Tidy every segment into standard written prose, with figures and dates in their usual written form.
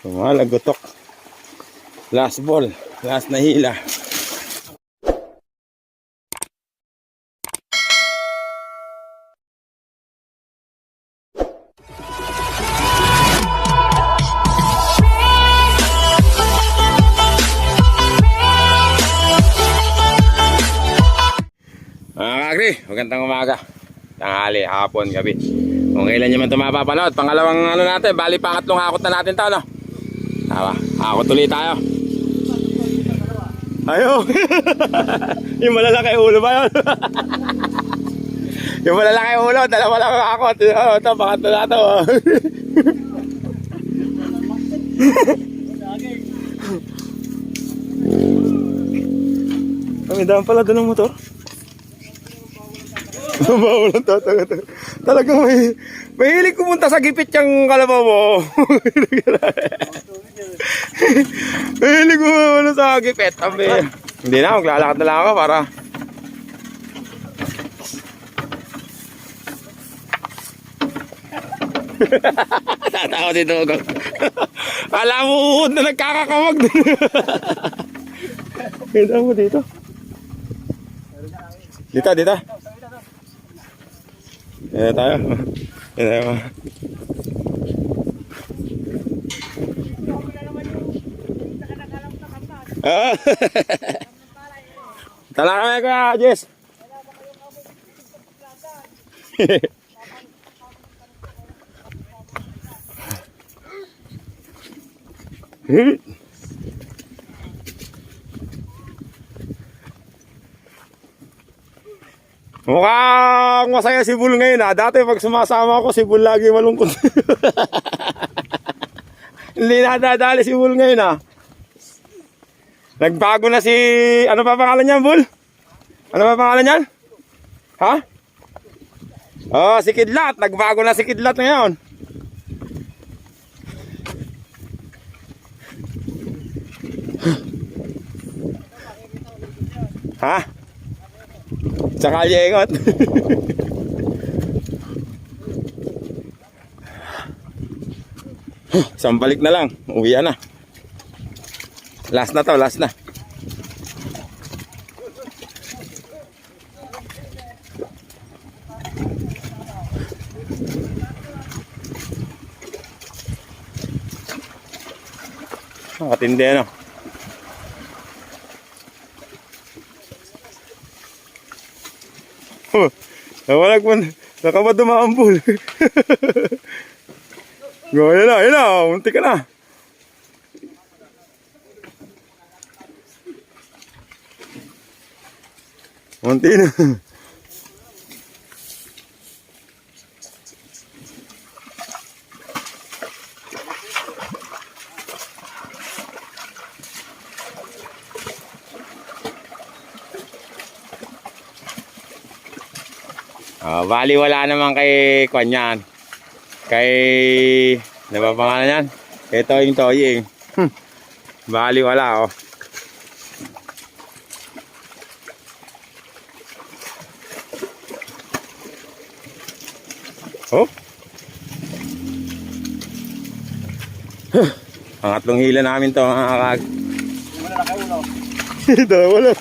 Malagotok. Last ball. Last na hila. Magandang umaga, tanghali, hapon, gabi. Kung kailan nyo man ito mapapanood, pangalawang ano natin, bali pangatlong hakot na natin ito, no? Hakot tuloy tayo. Ayaw. Yung malalaki ulo ba yun? Yung malalaki ulo, dalawa lang ang hakot. Ito, pangatlo na ito. Kami daan pala doon ng motor. Bawal ang tatanga. Talagang mahilig kumunta sa gipit yung kalabaw mo. Mahilig kumunta sa gipit. Hindi na, maglalakad na lang ako para tatawa si Dugong. Alam mo uod na nagkakakawag din. Kita mo dito. Dito. Ayan tayo. Tala kami Kuya Jess. Mukhang masaya si Bull ngayon ha. Dati pag sumasama ako si Bull lagi malungkot. Hindi nadadali si Bull ngayon ha. Nagbago na si... Ano pa pangalan niyan Bull? Ano pa pangalan niyan? Ha? Oh, si Kidlat. Nagbago na si Kidlat ngayon. Ha? Tsaka yengot. Isang balik na lang. Uwian na. Last na to, last na. Nakatindi ano. Nawalag mo, nakabad dumaambul. Yun na, unti ka na. Unti na. Bali wala naman kay Kwanyan. Kay ano ba pangalan yan? Kay Toying. Bali wala oh. Oh. Pangatlong hila namin to mga kakag. Dalawa lang.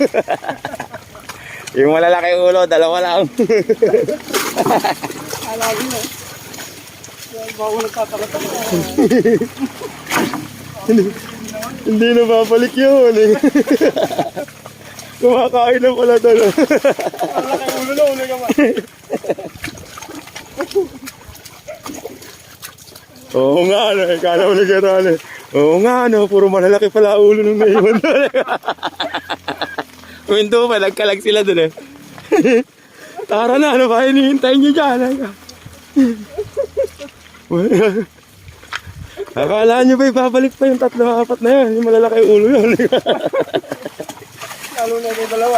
Yung malalaki ulo, dalawa lang. Alam mo. Bago nagtatakot. Hindi na babalik yun eh. Kumakain na pala doon. Malalaki ulo na ulo naman. Oo nga, ano, kala mo nagkaraan eh. Oo nga, ano, puro malalaki pala ulo nung naiwan doon eh. Window pa, nagkalag sila doon eh. Tara na, ano ba, hinihintay nyo dyan. Akala nyo ba, babalik pa yung 3-4 na yan. Yung malalaki ulo yun. Lalo na yung dalawa.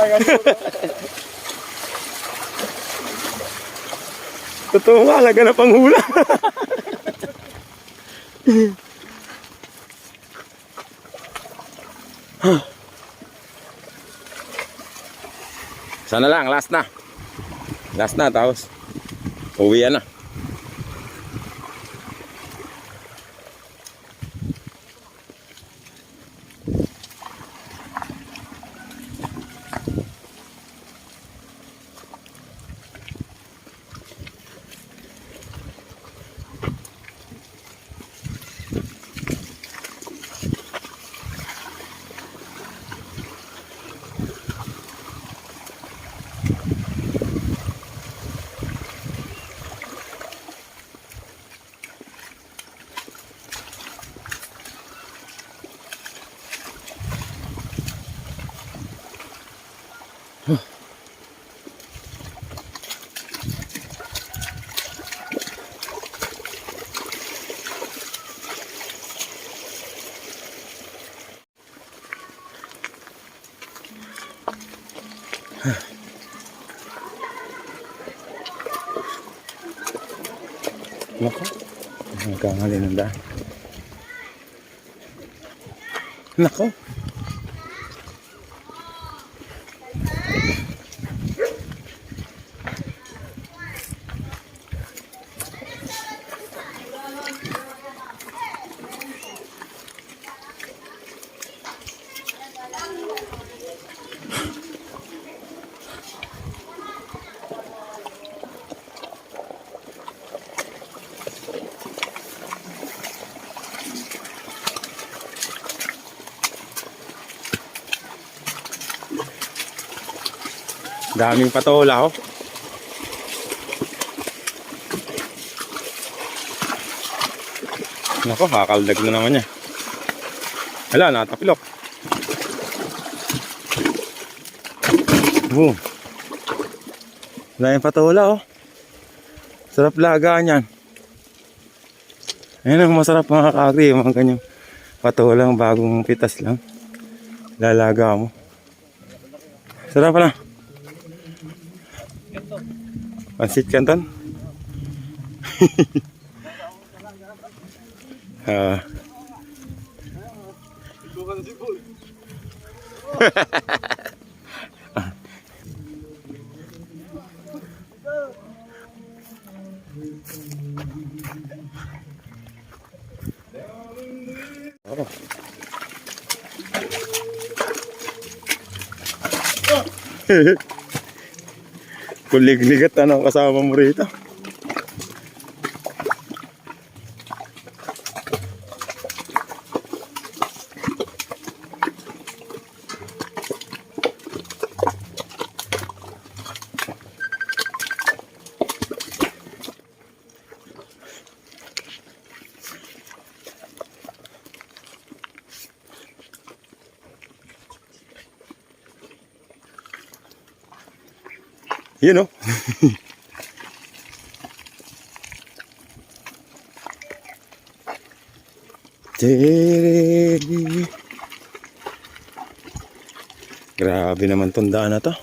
Totoo nga, laganap ang hula. Sana lang, last na. Last na, tapos uwian na. Nako. Nagkamali ng daan. Nako. Daming patola, oh. Nako, kakaldag na naman niya. Hala, natapilok. Boom. Daming patola, oh. Sarap lagaan yan. Ayan ang masarap mga kakri, mga kanyang patolang bagong pitas lang. Lalaga mo. Sarap na. Pansit Canton. Kulig-ligat ang kasama mo rito. You know. Grabe naman tong daan na to.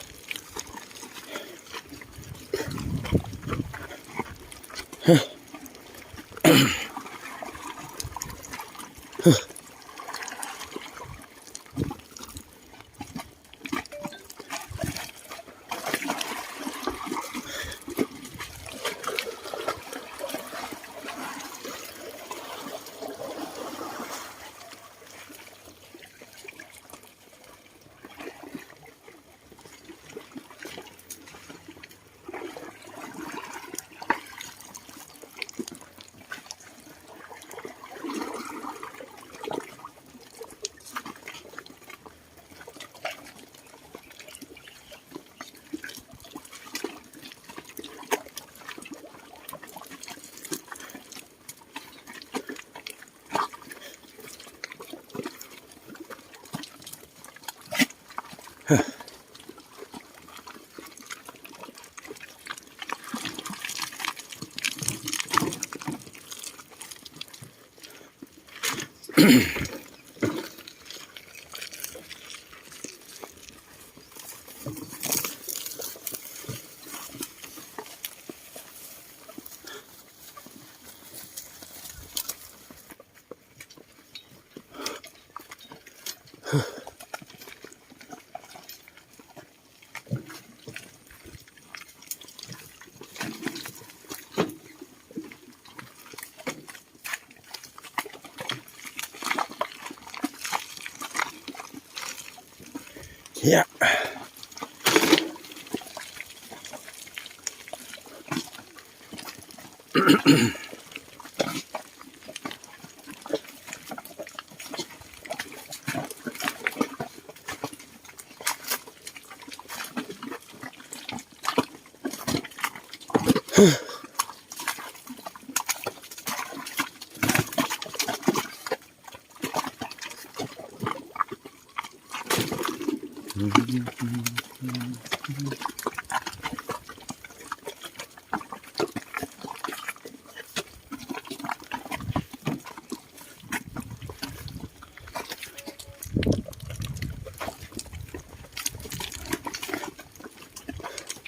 Yeah.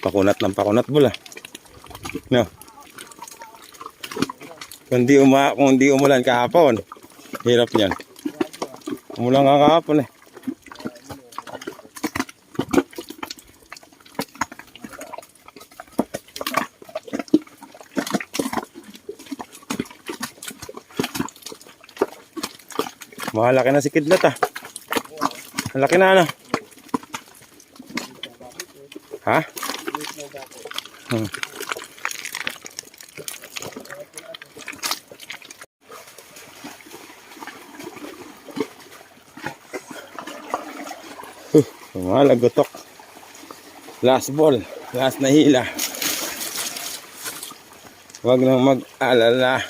Pakunat ng pakunat bula. No. Kung di umulan kahapon. Hirap niyan. Umulan nga kahapon eh. Malaki na si Kidlat ah. Malaki na ano. Ha? Malagotok. Last ball. Last na hila. Huwag nang mag-alala.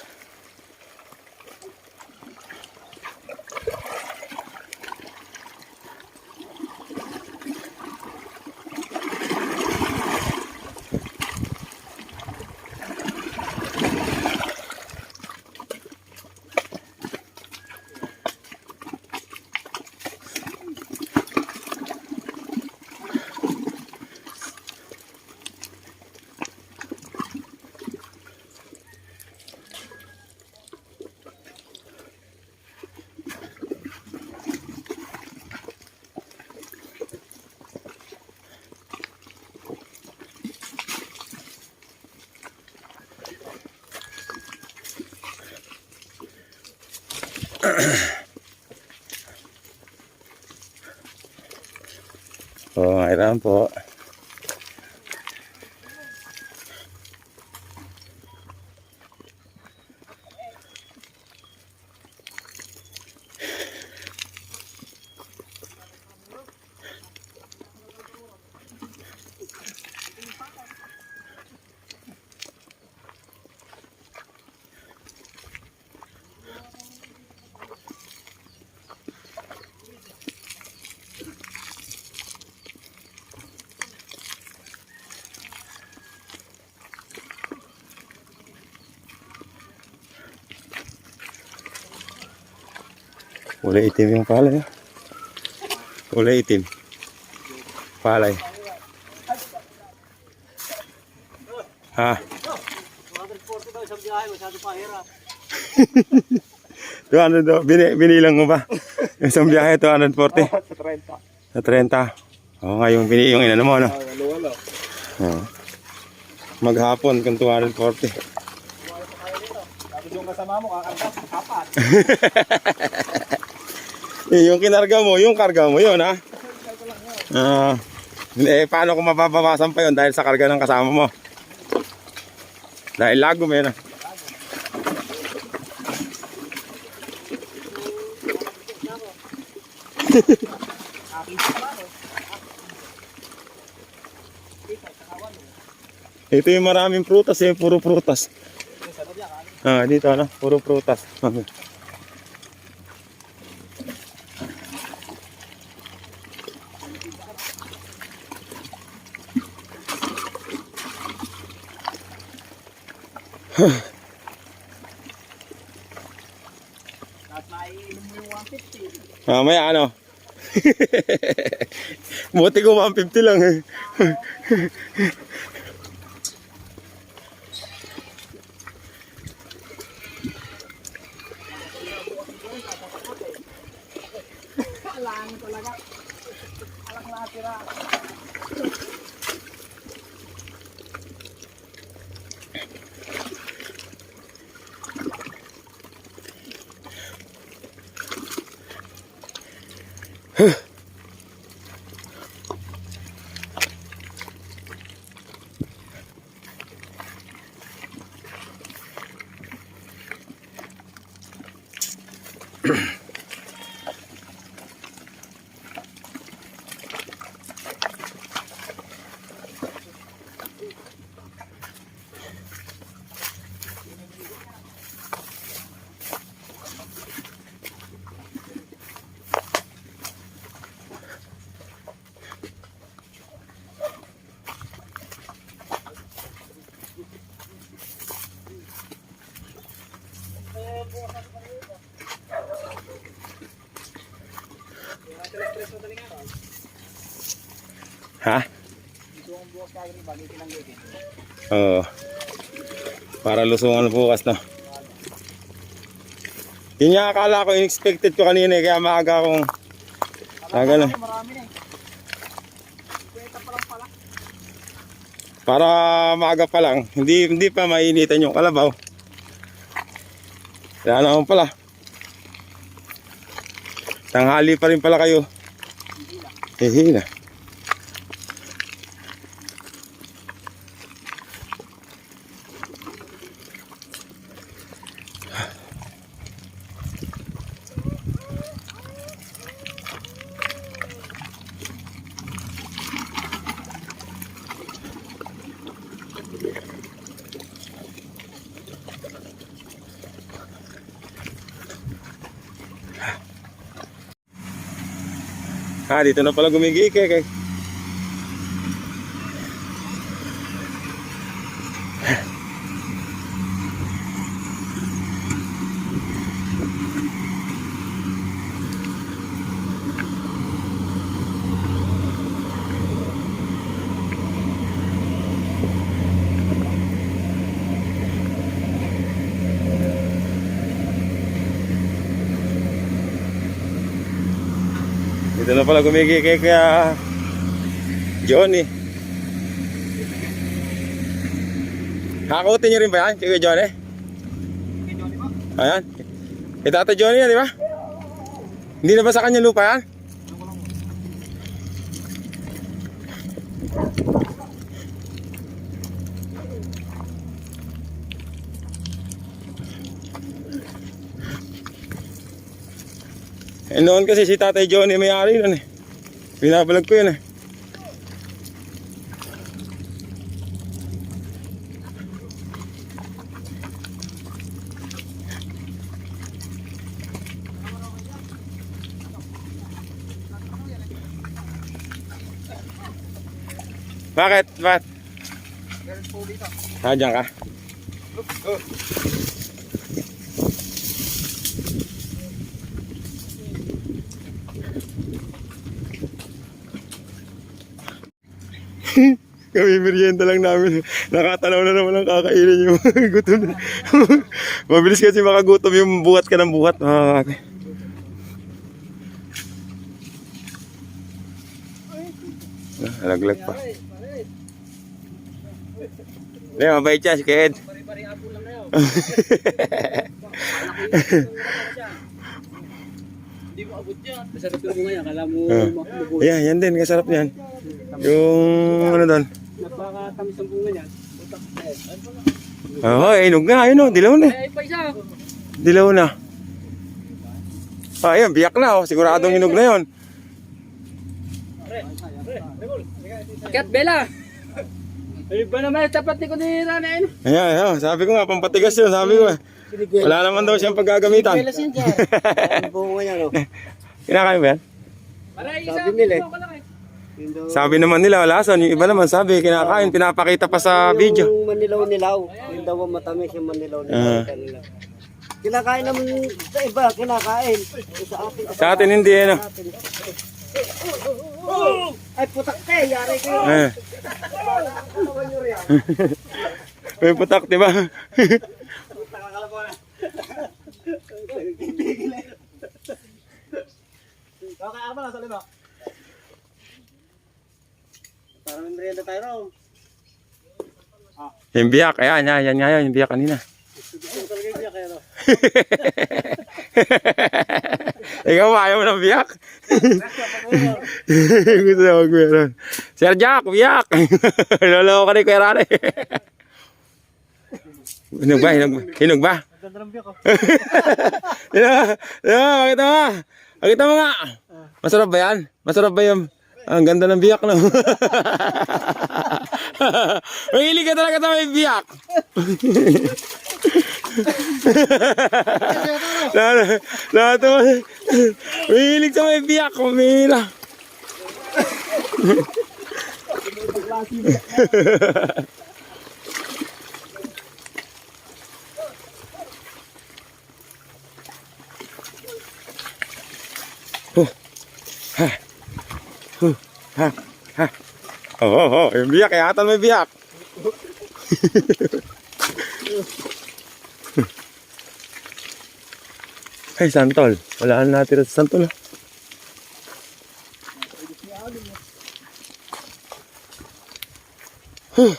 Oh, mayroon po. Kulay itim yung palay. Kulay itim. Palay. Ha? 140 daw isang biyahe, masyado pa hirap. 200 daw. Binilang mo ba? Isang biyahe, 240. Sa 30. Sa 30. Oo nga, yung inano mo, no? Wala. Oo. Maghapon kung 240. Tapos yung kasama mo, kakargas, apat. Yung kinarga mo, yung karga mo yun, ha? Paano kung mababawasan pa yun dahil sa karga ng kasama mo? Dahil lago mo yun, ha? Ito yung maraming prutas, puro prutas. Dito, ano? Puro prutas. At maiinom mo yung 150. Mamaya ano? Buti ko 150 lang eh. Alang talaga. Alang natira. Ha? Ito ang bukas kagad bagay kinang gawin. Oo. Para lusungan bukas, no? Yun nga akala ko, unexpected ko kanina eh, kaya maaga akong gano'n. Marami na eh. Kwenta pa lang pala. Para maaga pa lang, hindi pa mainitan yung kalabaw. Kaya naman pala. Tanghali pa rin pala kayo. Hihina. Dito na pala gumigike kay. Dito na pala gumigike kaya Johnny. Kakakutin niyo rin ba yan? Kaya Johnny? Kay Johnny ba? Ayan. Kay Tata Johnny yan, di ba? Hindi na ba sa kanya lupa yan? Noon kasi si Tatay Johnny may-ari nun eh. Binabalag ko yun eh. Bakit? Bakit? Meron po dito. Diyan ka? Kami merienda lang namin. Nakatanaw na naman ang kakainin yung gutom na. Mabilis kasi makagutom yung buhat ka ng buhat. Alaglag pa. Hindi, mabait siya si Ked. Pari-pari apo lang na yun. Hindi mo abot yan. Masarap yung bunga yan. Kala mo mabuhay. Ayan, yan din. Kasarap yan. Yung ano doon. Napakatamis ang bunga niyan. Utak na eh. Oo, inog nga. Ayun o, dilaw na. Ay, pa isa. Dilaw na. Ayun, biyak na. Siguradong inog na yun. Kat Bella. Ay ba naman tapat ni ko ni Rana. Ayan, ayan. Sabi ko nga, pampatigas yun. Sabi ko wala naman daw siyang paggagamitan. Bella Sinja. Ang bunga niya no. Kinakain ba yan? Sabi nila eh. Sabi naman nila, walason. Yung iba naman sabi, kinakain. Pinapakita pa sa video. Yung manilaw-nilaw. Yung daw ang matamis yung manilaw-nilaw. Kinakain naman sa iba, kinakain. Sa atin. Sa atin hindi, ano. Ay putak te, yari ko yun. May putak, di ba? Okay, ako na sa lima. Parang may merienda tayo raw. Yung biyak, ayan, yan nga yun, yung biyak kanina. Ang talaga yung biyak kaya no? Ikaw ba, ayaw mo ng biyak? Gusto na magmeron. Sir Jack, biyak! Lolo ka rin, Kuya Rane. Hinog ba? Hinog ba? Ganda ng biyak oh. Makita mo. Makita mo nga. Masarap ba yan? Masarap ba yung... Ang ganda ng biyak, no? Mahilig ka talaga sa may biyak. Lahat mo. Mahilig sa may biyak. Kumila. Ha. Oh, yung biyak, yata may biyak. Ay, santol. Wala na natira sa santol. Ah.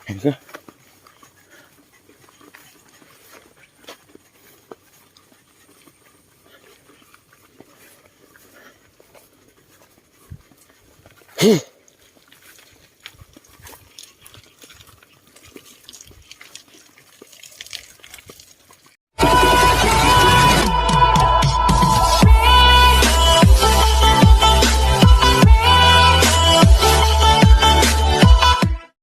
Ayun ka.